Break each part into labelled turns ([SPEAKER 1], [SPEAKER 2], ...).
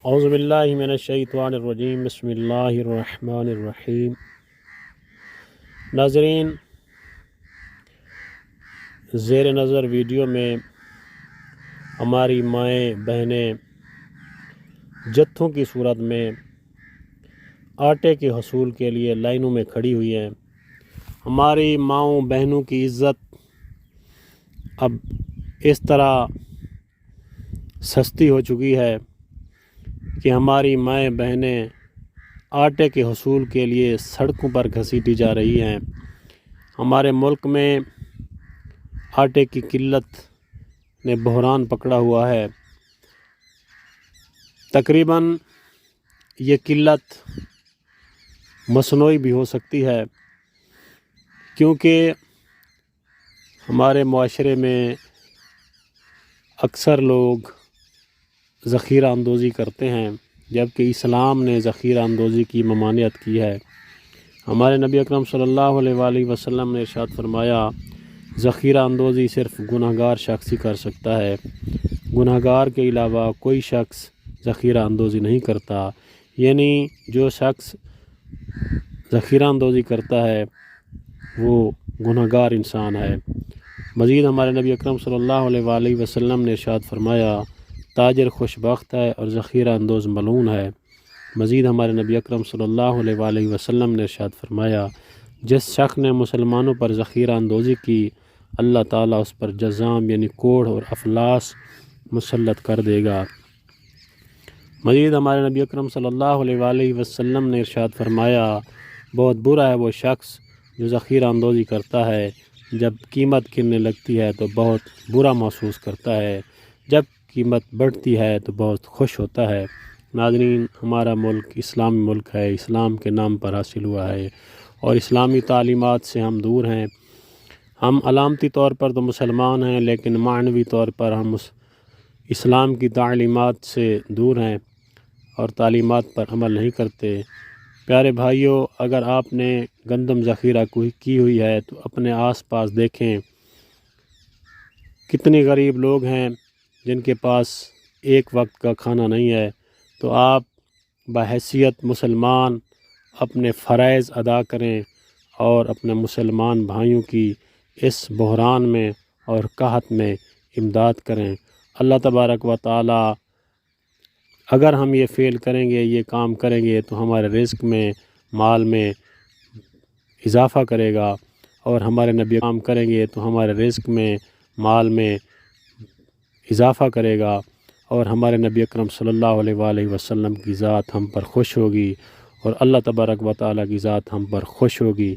[SPEAKER 1] اعوذ باللہ من الشیطان الرجیم، بسم اللہ الرحمن الرحیم۔ ناظرین، زیر نظر ویڈیو میں ہماری مائیں بہنیں جتھوں کی صورت میں آٹے کے حصول کے لیے لائنوں میں کھڑی ہوئی ہیں۔ ہماری ماؤں بہنوں کی عزت اب اس طرح سستی ہو چکی ہے کہ ہماری مائیں بہنیں آٹے کے حصول کے لیے سڑکوں پر گھسیٹی جا رہی ہیں۔ ہمارے ملک میں آٹے کی قلت نے بحران پکڑا ہوا ہے۔ تقریباً یہ قلت مصنوعی بھی ہو سکتی ہے، کیونکہ ہمارے معاشرے میں اکثر لوگ ذخیرہ اندوزی کرتے ہیں، جبکہ اسلام نے ذخیرہ اندوزی کی ممانعت کی ہے۔ ہمارے نبی اکرم صلی اللہ علیہ وآلہ وسلم نے ارشاد فرمایا، ذخیرہ اندوزی صرف گناہ گار شخص ہی کر سکتا ہے، گناہ گار کے علاوہ کوئی شخص ذخیرہ اندوزی نہیں کرتا۔ یعنی جو شخص ذخیرہ اندوزی کرتا ہے وہ گناہ گار انسان ہے۔ مزید ہمارے نبی اکرم صلی اللہ علیہ وآلہ وسلم نے ارشاد فرمایا، تاجر خوش بخت ہے اور ذخیرہ اندوز ملعون ہے۔ مزید ہمارے نبی اکرم صلی اللہ علیہ وآلہ وسلم نے ارشاد فرمایا، جس شخص نے مسلمانوں پر ذخیرہ اندوزی کی، اللہ تعالیٰ اس پر جزام یعنی کوڑ اور افلاس مسلط کر دے گا۔ مزید ہمارے نبی اکرم صلی اللہ علیہ وآلہ وسلم نے ارشاد فرمایا، بہت برا ہے وہ شخص جو ذخیرہ اندوزی کرتا ہے، جب قیمت گرنے لگتی ہے تو بہت برا محسوس کرتا ہے، جب قیمت بڑھتی ہے تو بہت خوش ہوتا ہے۔ ناظرین، ہمارا ملک اسلامی ملک ہے، اسلام کے نام پر حاصل ہوا ہے اور اسلامی تعلیمات سے ہم دور ہیں۔ ہم علامتی طور پر تو مسلمان ہیں، لیکن معنوی طور پر ہم اسلام کی تعلیمات سے دور ہیں اور تعلیمات پر عمل نہیں کرتے۔ پیارے بھائیوں، اگر آپ نے گندم ذخیرہ کی ہوئی ہے تو اپنے آس پاس دیکھیں، کتنے غریب لوگ ہیں جن کے پاس ایک وقت کا کھانا نہیں ہے۔ تو آپ بحیثیت مسلمان اپنے فرائض ادا کریں اور اپنے مسلمان بھائیوں کی اس بحران میں اور قحط میں امداد کریں۔ اللہ تبارک و تعالی اگر ہم یہ فعل کریں گے، یہ کام کریں گے تو ہمارے رزق میں، مال میں اضافہ کرے گا، اور ہمارے نبی کام کریں گے تو ہمارے رزق میں، مال میں اضافہ کرے گا، اور ہمارے نبی اکرم صلی اللہ علیہ وآلہ وسلم کی ذات ہم پر خوش ہوگی اور اللہ تبارک و تعالیٰ کی ذات ہم پر خوش ہوگی۔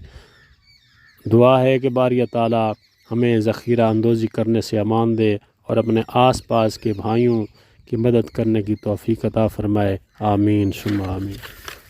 [SPEAKER 1] دعا ہے کہ باری تعالیٰ ہمیں ذخیرہ اندوزی کرنے سے امان دے اور اپنے آس پاس کے بھائیوں کی مدد کرنے کی توفیق عطا فرمائے۔ آمین ثم آمین۔